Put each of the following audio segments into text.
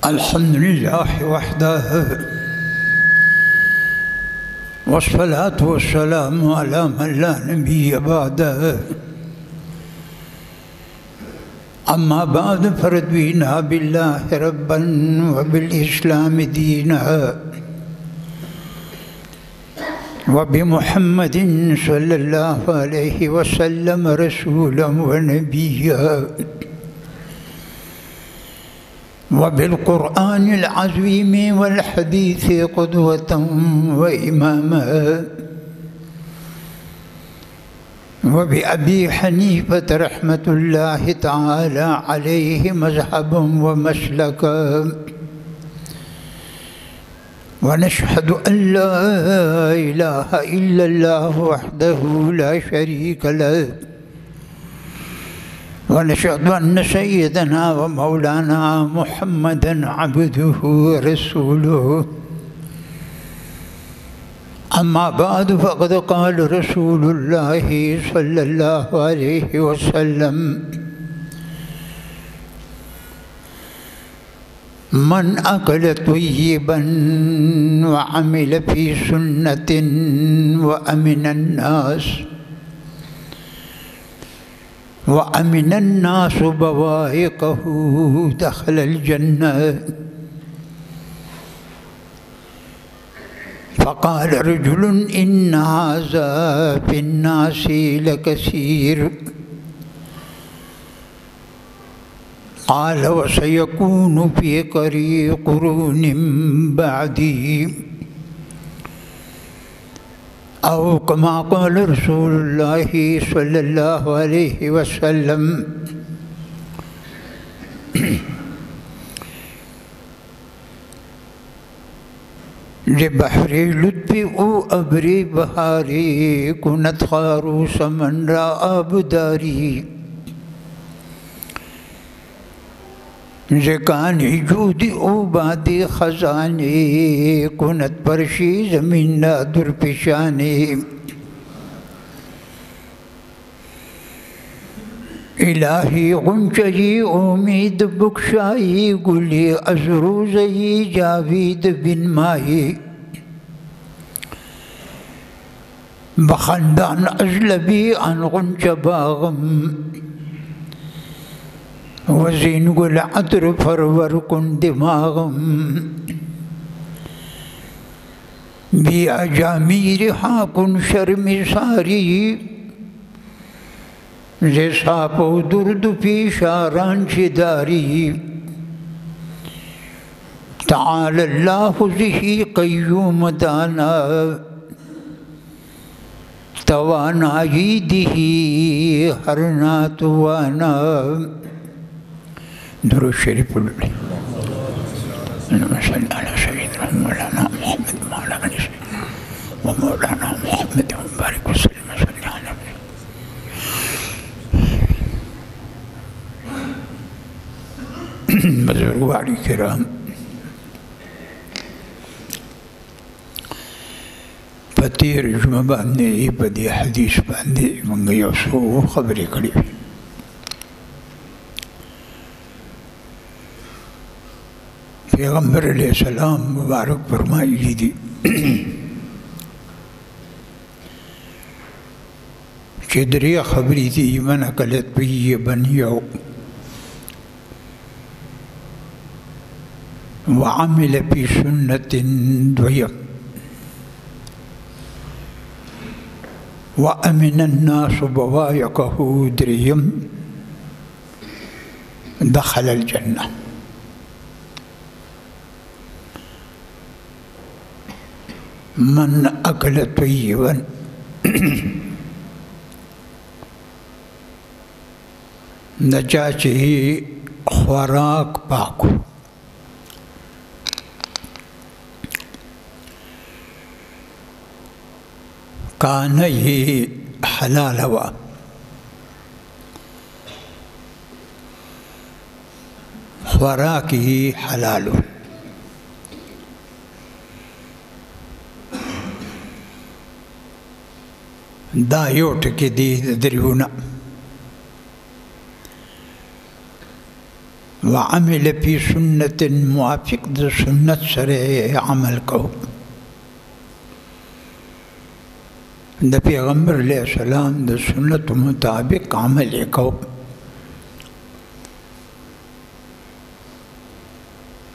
अल्हम्दुलिल्लाह वहदह वस्सलातु वस्सलामु अला मन ला नबिय्य बअदह। अम्मा बाद फरदीना बिल्लाहि रब्बन व बिल इस्लामि दीना व बि मुहम्मदिन सल्लल्लाहु अलैहि वसल्लम रसूलन व नबिय्या व बिल कुरआनिल अज़ीम वल हदीस क़ुदवतन व इमामा व बि अबी हनीफत रहमतुल्लाहि तआला अलैहि मज़हबन व मसलका व नशहदु अन ला इलाहा इल्लल्लाह वहदहु ला शरीक लह व नशहदु अन्न सय्यदना व मौलाना मुहम्मदन अब्दुहु व रसूलुहु। अम्मा बाद फ़क़द क़ाल रसूलुल्लाहि सल्लल्लाहु अलैहि वसल्लम मन अकल तय्यिबन व अमिल फ़ी सुन्नतिन व अमिनन नास व अमिनन नास बवाइक़हु दख़लल जन्नह। फ़क़ाल रजुलुन इन्न हाज़ा फ़िन्नासि लकसीर क़ाल व सयकूनु फ़ी क़ुरूनिन बअदी औ कमा क़ाल रसूलुल्लाहि सल्लल्लाहु अलैहि वसल्लम। बहरी लुत्फ़ी ओ अबरी बहारी कुनत खारू समन रा आबदारी ज़कानी जूदी ओ बादी ख़ज़ानी कुनत परशी ज़मीन दुरपेशानी। इलाही गुंचई उम्मीद बुख्शाई गुली अज़रूज़ई जावीद बिन माही बख़ंदान अज़लबी अन गुंच बाग़म वज़ीन गुल अतर फरवर कुन दिमाग़म बिया जामीर हाँ कुन शर्मी सारी जैसा पो दुर्द पीशारान शिदारी ताअल्लाहु ज़िही क़य्यूम दाना तवानाई दिही हरना तुवाना। दुरूद शरीफ पढ़ लें। मौलाना मोहम्मद मुबारक वसल्लम। बुज़ुर्गवारी किराम, पतेर जुमा बांधे पदी हदीस बांधे मंगई सो खबरें खड़ी हुई। पैगम्बर अलैहिस्सलाम मुबारक फरमाई दी चिदरिया खबरी थी मन अकलत ये बन यो व अमिल फ़ी सुन्नतिन द्वयम व अमिनन नास बवाइक़हु द्रियम दख़लल जन्नह। मन अकल तय्यिबन नचा चाहिए खुराक पाक कान ये हलाल हवा खुराक ही हलाल दायोट के दी दरियुना وعمل فی سنت موافق د سنت سره عمل کو د پیغمبر علیہ السلام د سنت مطابق عمل کو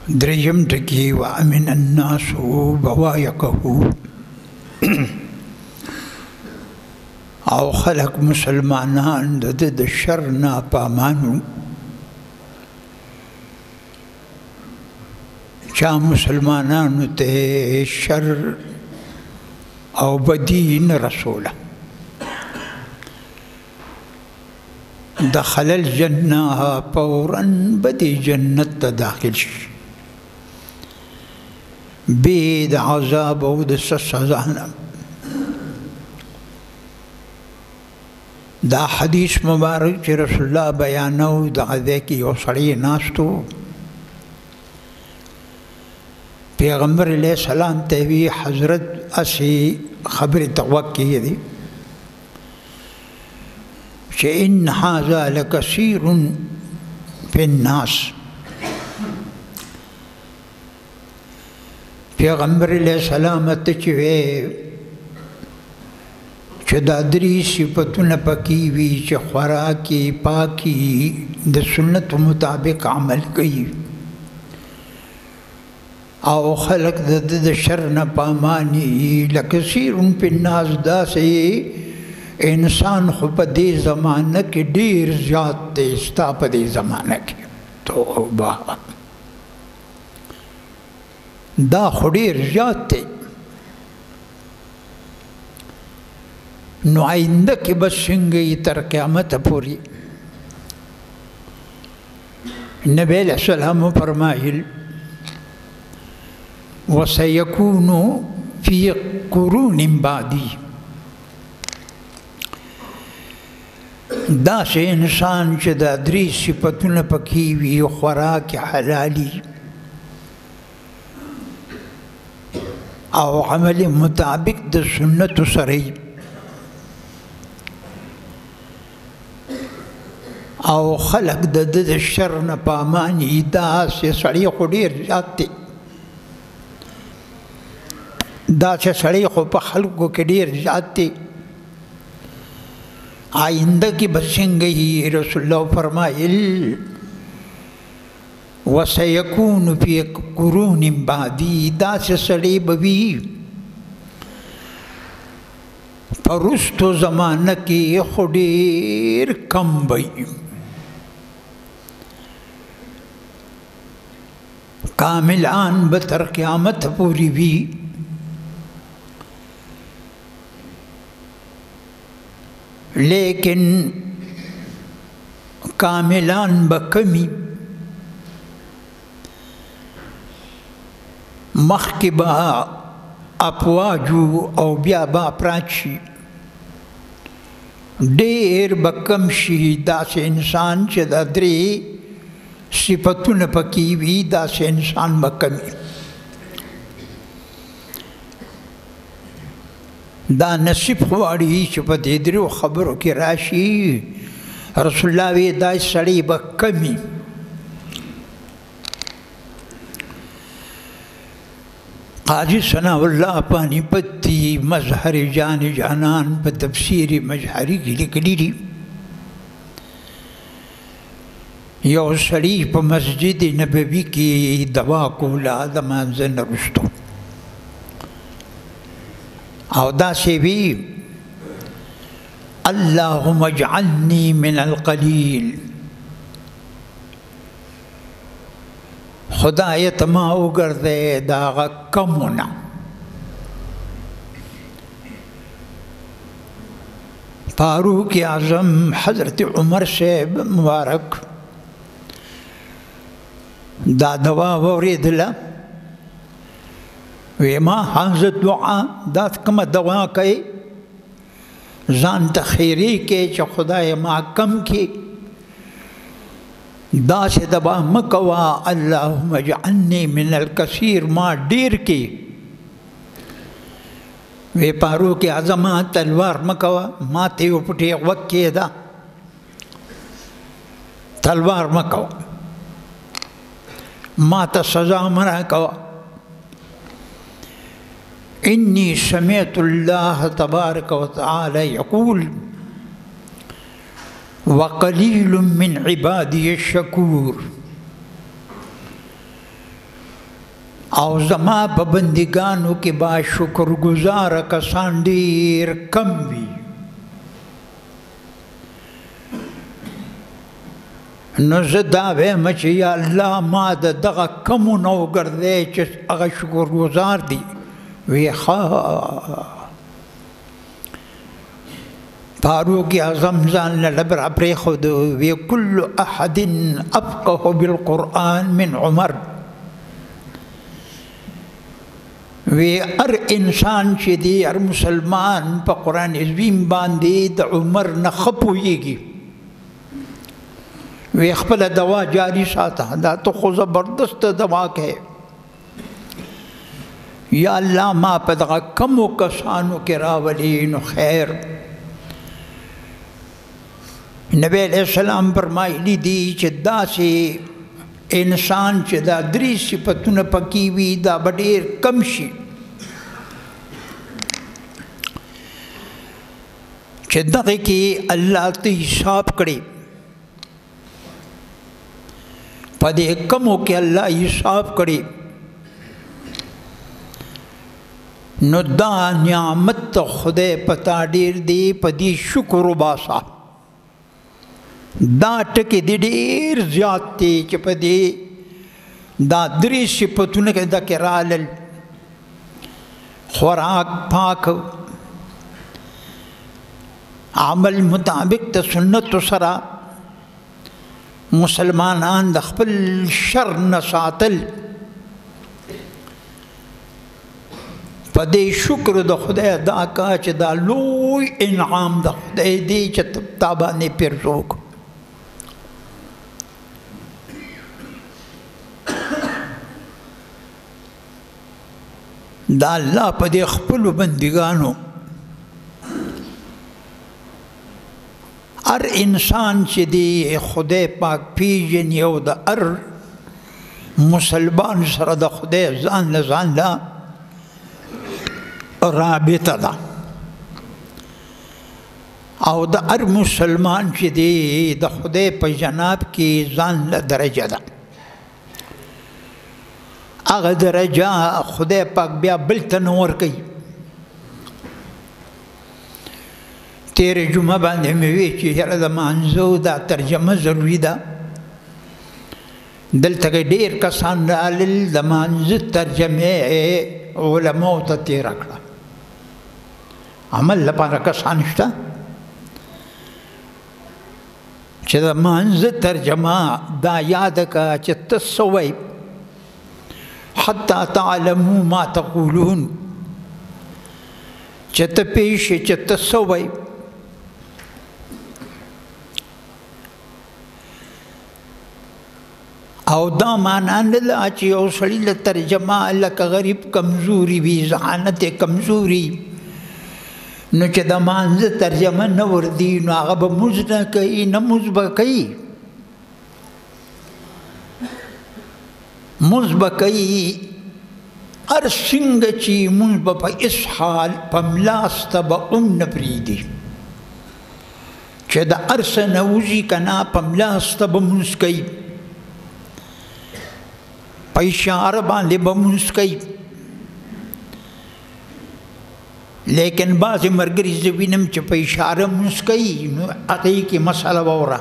دریم ټکی وامن الناس بوایقه او خلق مسلمانان د شر نه پامانو چا مسلمانانو ته شر او بدین رسوله دخل الجنة فورا بدی جنت داخل شي بید عذاب او د سزا دا حدیث مبارک چې رسول الله بیانو دغه کې یو سړی ناستو پیغمبر علیہ السلام ته وی حضرت اسی خبر توقع دی چې ان هذا لکثیر فی الناس پیغمبر علیہ السلام ته چې دا درې صفتونه پکې وي چې خوراکي پاکي د سنت مطابق عمل کوي او خلق د شر نه پاماني لکثیر فی الناس داسې انسان خو په دې زمانه کې ډیر زیات دی ستا په دې زمانه کې توبه دا خو ډیر زیات دی نو آئنده کې بس څنګه تر قیامت پورې نبی علیہ السلام فرمایل وسيكون في قرون بعدي دا سه انسان چې دا درې صفتونه پکې وي خوراک حلالي او عمل مطابق د سنت سره او خلق د شر نه پاماني دا سه سړی خو ډیر زیات دی دا چې سړی خو په خلکو کې ډیر زیات دی آئنده کې به څنګه وي رسول الله فرمایل وسيكون في قرون بعدي دا چې سړی به وي په وروستو زمانه کې خو ډیر کم به وي کاملان به تر قیامت پورې وي لیکن کاملان بکمی مخکی با اپواجو او بیا با پراچی ډیر بکم شي داسې انسان چې دا درې صفتونه پکې وي داسې انسان بکمی دا نصیب غواړي چې په دې درو خبرو کې راشي رسول الله وی دا سړی به کمی قاضی ثناء الله پانی پتی مظهر جان جانان په تفسیر مجهری کې لیکلي دي یو سړی په مسجد نبوي کې دوا کوله د مانځه نه وروسته او دا سی وی اللهم اجعلني من القليل خدای ته ما وګرځې دا کمونه فاروق اعظم حضرت عمر صاحب مبارک دا دوا وریدله وی ما حاضر دعا دا کم دعا کوي ځان ته خیری کې چې خدای ما کم کې دا چې دعا مکوا اللهم اجعلني من الكثير ما ډیر کې وی فاروق اعظم تلوار مکوا ما ته یو پټي وکې دا تلوار مکوا ما ته سزا منا کوا. انی سمعت الله تبارک وتعالى يقول وقلیل من عبادی الشکور. او زما په بندگانو کې با شکر گزار کسان ډیر کم وي. نو زه دا وایم چې یا الله ما د دغه کمو نه وګرځې چې هغه شکر گزار دي. وی فاروق اعظم ځان له لبره پرېښود. وی کل احد افقه بالقرآن من عمر. وی هر انسان چې دی هر مسلمان په قرآن عظیم باندې د عمر نه ښه پوهېږي. وی خپله دوا جاری ساته، دا ته خو زبردست دوا کوې. یا الله ما په دغه کمو کسانو کې راولي نو خیر. نبی علیہ السلام فرمایلی دي چې داسې انسان چې دا درې صفتونه پکې وي دا به ډېر کم شي چې دغه کې الله ته حساب کړي. په دې کمو کې الله حساب کړي نو دا نعمت خدای پتا ډېر دی. په دې شکر وباسه. دا ټکي د ډېر زیات دی چې په دې دا درې صفتونه کې دا کې رالل. خوراک پاک، عمل مطابق د سنتو سره، مسلمانان د خپل شر نه ساتل. په دې شکر د خدای ادا کا چې دا لوی انعام د خدای دی چې تا باندې پیرزوک. دا الله په دې خپلو بندګانو هر انسان چې دی خدای پاک پیژني او د هر مسلمان سره د خدای ځان له ځان له رابطه ده او د هر مسلمان چې دی د خدای په جناب کې ځان له درجه ده. هغه درجه خدای پاک بیا بل ته نه ورکوي. تېرې جمعه باندې مې وی چې یاره د مانځو دا ترجمه ضروري ده. دلته کې ډېر کسان رالل د مانځه ترجمه علماو ته تېره کړه. عمل لپاره کسان شته چې د مانځه ترجمه دا یاد کا چې ته څه وایې حتی تعلموا ما تقولون، چې ته پوه شې چې ته څه وایې. او دا معنا نه ده چې یو سړي له ترجمه لکه غریب کمزوري وي، ذهانت یې کمزوري، نو چې د مانځه ترجمه نه وردي نو هغه به مونځ نه کوي، نه مونځ به کوي. مونځ به کوي هر څنګه چې مونځ به په هېڅ حال په ملاسته به هم نه پرېږدي چې د هر څه نه وځي که نه په ملاسته به مونځ کوي، په اشاره باندې به مونځ کوي. لیکن بعضې ملګري زه وینم چې په اشاره مونځ کوي نو هغې کې مسله واوره.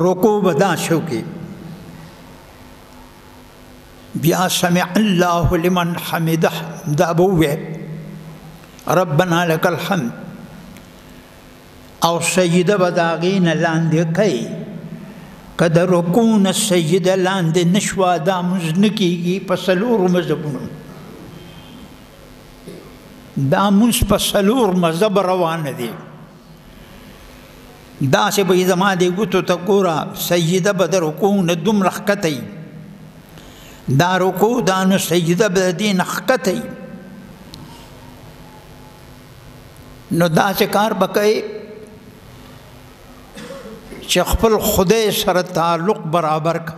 رکوع به داسې وکړي، بیا سمع الله لمن حمده دا به ووایي ربنا لك الحمد، او سجده به د هغې نه لاندې کوي. که د رکوع نه سجده لاندې نه شوه دا مونځ نه کېږي په څلورو مذهبونو. دا مونځ په څلور مذهب روانه دی. داسې به یې زما دې ګوتو ته ګوره سجده به د رکوع نه دومره ښکته وي، دا رکوع دا نو سجده به د دې نه ښکته وي. نو داسې کار به کوې چې خپل خدای سره تعلق برابر کا.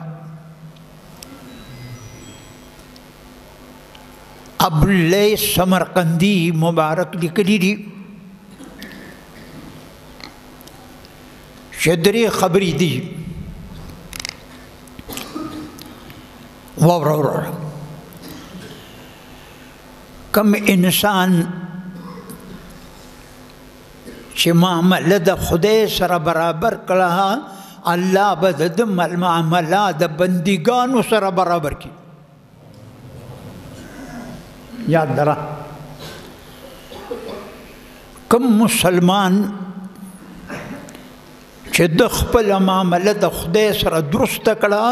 ابواللیث سمرقندی مبارک لیکلی دي چې درې خبرې دي. واوره کم انسان چې معامله د خدای سره برابر کړه، الله به د معامله د بندګانو سره برابر کړي. یاد درا کم مسلمان چې د خپل معامله د خدای سره درسته کړه،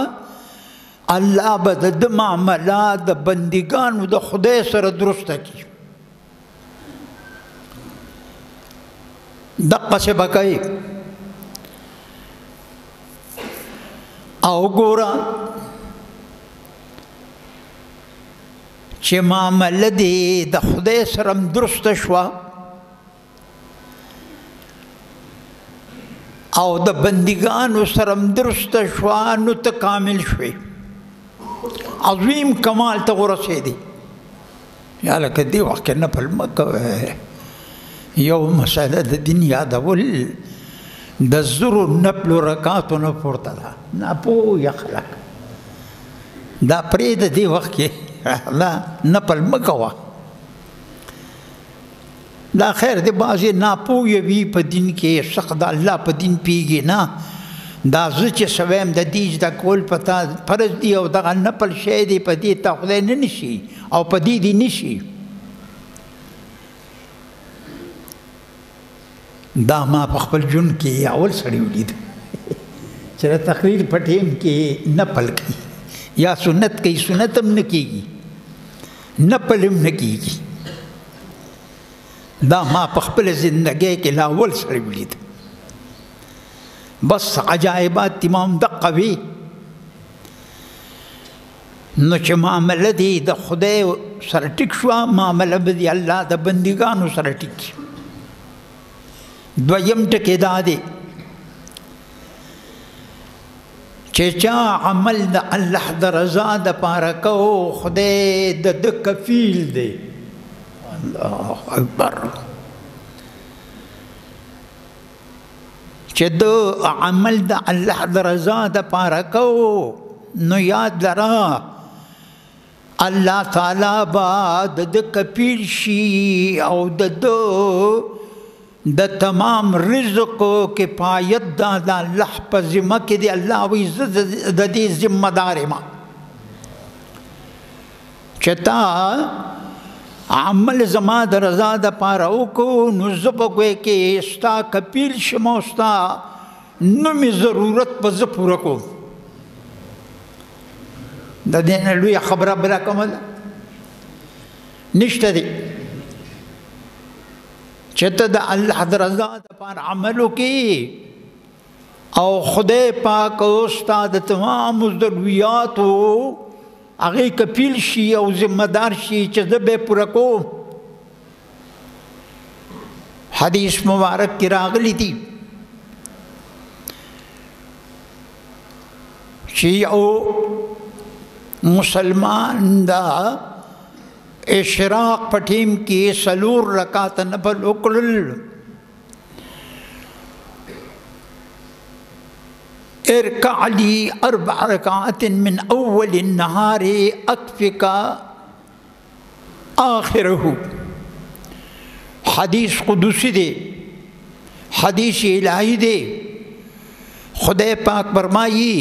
الله به د معامله د بندګانو د خدای سره درسته کړي. دقه سے بکای او ګورا چې معامله دې د خدای سره درسته شوه او د بندګانو سره درسته شوه، نو ته کامل شوې، عظیم کمال ته ورسېدې. یا لکه دې وخت کې نفل مه کوئ. یو مسله د دین یادول د زرو نفلو رکعاتو نه پورته ده. ناپوه خلک دا پرېږده دې وخت کې نفل مه کوه. دا خیر دی بعضې ناپوه وي په دین کې، سخت د الله په دین پیږي نه. دا زه چې سویم د دې زده کول په تا فرض دي او دغه نفل شی دی، په دې تا خدای نه نیسي او په دې دې نیسي. دا ما په خپل ژوند کې اول سړی ولید چې د تقریر په ټیم کې نفل کوي یا سنت کوي، سنت هم نه کېږي، نفل هم نه کېږي. دا ما په خپل زندګۍ کې لا اول سړی ولید. بس عجایبات تمام دقه وي. نو چې معامله دې د خدای سره ټیک شوه، معامله به دې الله د بندګانو سره ټیک شي. دویم ټکی دا دی چې چا عمل د الله د رضا دپاره کو، خدای د ده کفیل دی. الله اکبر. چې د عمل د الله د رضا دپاره کو، نو یاد لره الله تعالی به د ده کفیل شي او د ده د تمام رزق کفایت دا د الله په ذمه کې دی. الله وایي زه د دې ذمه دار یم چې تا عمل زما د رضا دپاره وکړو، نو زه به ګویا کې ستا کفیل شم او ستا نومې ضرورت به زه پوره کوم. د دې نه لویه خبره بله کومه ده نشته دی چې ته د الله د رضا دپاره عمل وکړې او خدای پاک ستا د تمامو ضروریاتو هغې کفیل شي او ذمه دار شي چې زه به یې پوره کوم. حدیث مبارک کې راغلی دي چې یو مسلمان دا اشراق په ټیم کې 4 رکعات نفل وکړل. ارکع لي 4 رکعات من اول النهار اکفک آخره. حدیث قدسی دی، حدیث الہی دی. خدای پاک فرمایي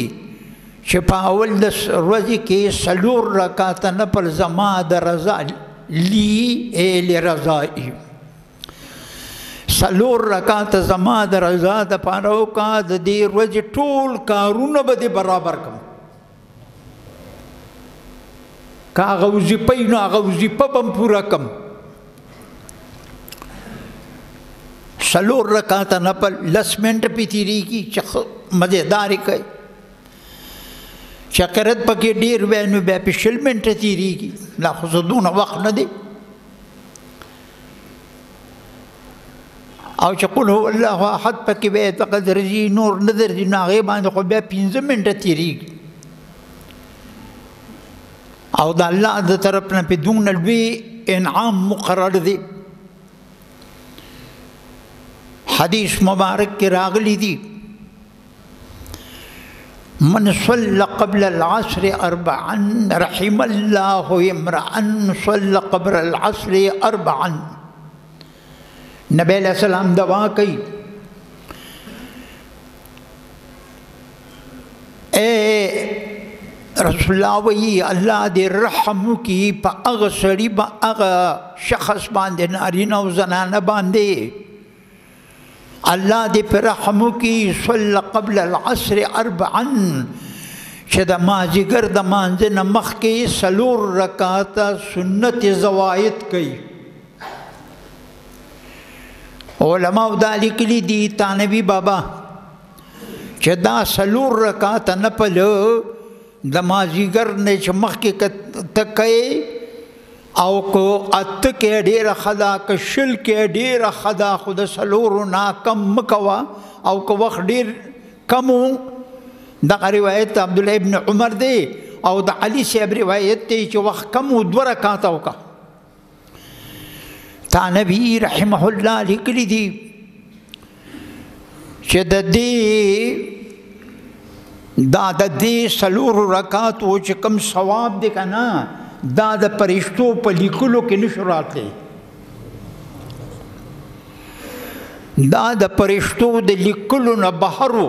چې په اول د ورځې کې 4 رکعات نفل زما د رضا لی لرضایي، 4 رکعات زما د رضا دپاره وکړه، د دې ورځې ټول کارونه به دې برابر کړم. که هغه وظیفه وي نو هغه وظیفه به م پوره کړم. 4 رکعات نفل 10 منټه پې تېرېږي چې مزېدار یې کوي. چکرت پکې ډیر وی نو بیا په 20 منټه تېرېږي. لا خو څه دونه وخت نه دی. او چې قل هو الله احد پکې به اعتقاد رځي نور نه درځي نو هغې باندې خو بیا 15 منټه تېرېږي او د الله د طرف نه په دومره لوی انعام مقرر دی حدیث مبارک کې راغلی دی من صلى قبل العصر 4 رحم الله امرأ صلى قبل العصر 4 نبی علیہ السلام دعا کئی اے رسول اللہ وی اللہ دے رحم کی پا اغا سڑی با اغا شخص باندے نارینہ و زنانہ باندے اللہ دے پر رحم کی صلی قبل العصر 4 چھ دا مازیگر دا مانزن مخ کے سلور رکاتا سنت زوائد کئی علماء دا لکلی دی تانوی بابا چھ دا سلور رکاتا نپل دا مازیگر نے چھ مخ کے تکے او کو ات کے ډیر خدا که شل کے ډیر خدا خود سلورو نا کم مکوا او کو وقت ډیر کمو دا روایت عبداللہ ابن عمر دے او دا علی صاحب روایت تے چھ وقت کمو 2 رکعتاو کا تا نبی رحمہ اللہ لکلی دی چھ دا دی سلور رکعتو چھ کم ثواب دے کنا دا دا پرشتو پا لیکلو کے نشرات لے دا دا پرشتو دا لیکلو نا بحرو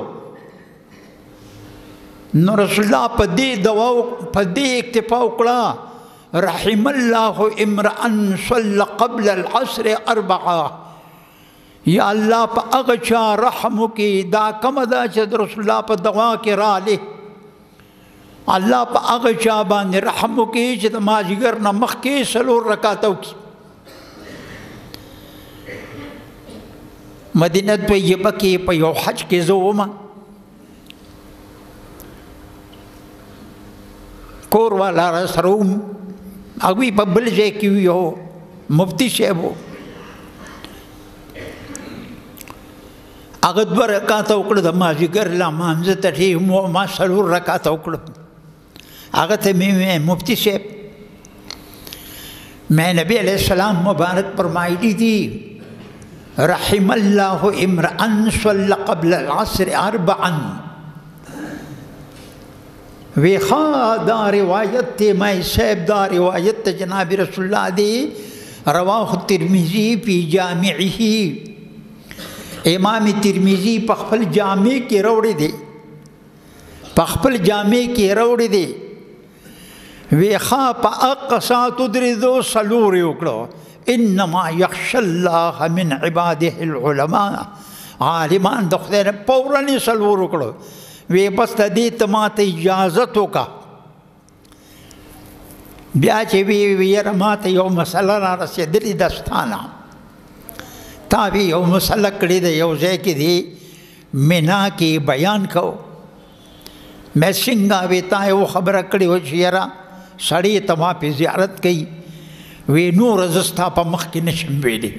نو رسول اللہ پا دے دواو پا دے اکتفا اکڑا رحم اللہ امرأن صلی قبل العصر 4 یا اللہ پا اغچا رحمو کی دا کم دا چد رسول اللہ پا دوا کے را لے اللہ پا اغا چا باندې رحم وکړي چې د مازدیګر نه مخکې 4 رکعاته وکړي مدینه طیبه کې په یو حج کې زه وم کور والا را سره وم هغوی په بل ځای کې یو مفتی صاحب و هغه 2 رکعاته وکړه د مازدیګر لمانځه ته ټیم ما 4 رکعاته وکړه آغت میں مفتی صاحب میں نبی علیہ السلام مبارک فرمائی دی تھی رحم اللہ امرأن صلی قبل العصر 4 ویخا دا روایت تے میں صاحب دا روایت جناب رسول اللہ دی رواہ ترمیزی فی جامعی امام ترمیزی پخپل جامع کی روڑی دے پخپل جامع کی روڑی دے ویخا پا اقصا تدردو سلوری اکڑو انما یخش اللہ من عباده العلماء عالمان دخدین پورانی سلور اکڑو وی بس دی تمات اجازتو کا بیا چی وی رمات یو مسئلہ را رسی دلی دستانا تا بھی یو مسئلہ کڑی دے یو زی کی دی منا کی بیان کو میں سنگا بیتا ہے وہ خبر کڑی ہو چیرا سڑی تما پہ زیارت کی وی نور زستا پا مخ کی نشم ویلی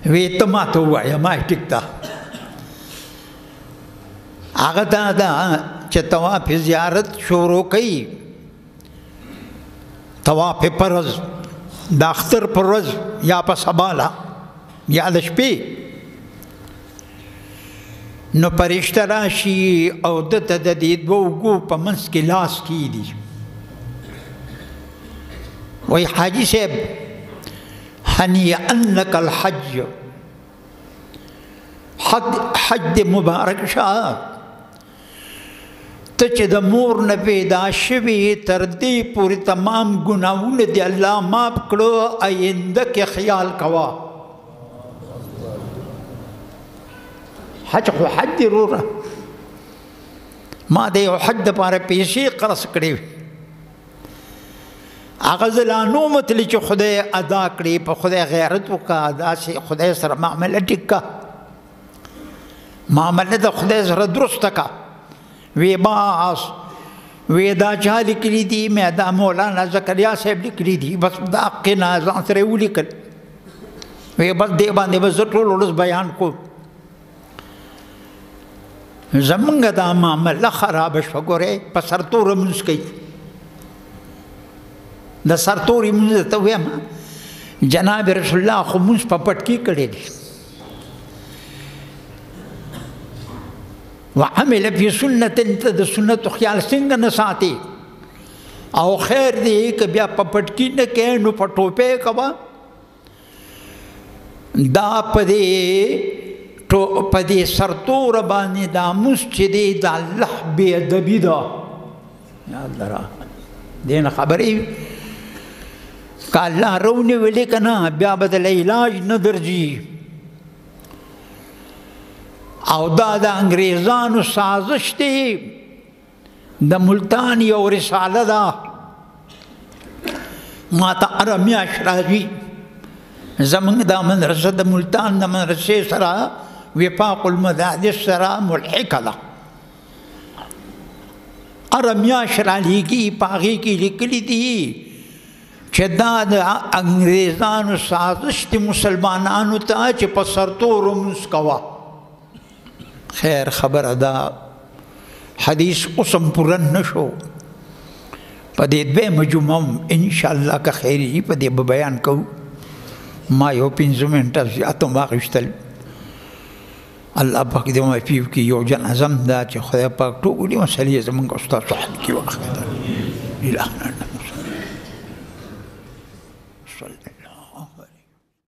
وی تما تو ہوا یا مائی ٹکتا آگا دا چھ تما پہ زیارت شروع کی تما پہ پرز داختر پرز یا پا سبالا یا دشپی نو پرشتہ راشی او دتا دا دی 2 گو پا منس کی لاس کی دی وی حاجی صاحب حنیئن لک الحج حج مبارک شاہ تچ دا مور نپیدا شوی تردی پوری تمام گناہون دی اللہ ماپ کرو آئندہ کے خیال کوا حج خو حج دی رو رہا ما دے حج دا پارے پیشی قرص کری اغزلانو متلی چو خدای ادا کری پا خدای غیرتو کا ادا سے خدای سر معاملہ ٹکا معاملہ دا خدای سر درست کا وی باس وی دا چاہ لکلی دی میں دا مولانا زکریا صاحب لکلی دی بس دا قنا زان سرے وہ لکل وی بس دې باندې به زه ټول ورځ بیان کوم. زمونږ دا معامله خرابه شوه. ګورئ په سرتوره لمونځ کوي. د سرتوري لمونځ درته ویم جناب رسول الله خو لمونځ په پټکي کړی دی. وعمل فی سنت ته د سنتو خیال څنګه نه ساتي او خیر دی که بیا په پټکي نه کوې نو په ټوپۍ کوه. دا په دې سرتوره باندې دا لمونځ چې دی د الله بې ادبي ده. یا الله را دې نه خبرې که الله رونیولې که نه بیا به دله علاج نه درځي. او دا د انګریزانو سازش دی. د ملتان یو رساله ده ما ته هره میاشت راځي. زمونږ دا مدرسه د ملتان د مدرسې سره وفاق المدارس سره ملحقه ده. هره میاشت رالیږي په هغې کې لیکلي دي چې دا د انګریزانو سازش دی مسلمانانو ته چې په سرتورو لمونځ کوه. خیر خبره ده حدیث اوسم پوره نه شو. په دې دویمه جمعه انشاءالله که خیر وي په دې به بیان کوو. ما یو 5 منټه زیات هم واخیستل. الله پاک دې معافي وکړي. یو جنازه هم ده چې خدای پاک ټولې مسلې زموږ استاد صاحب کې واخلي.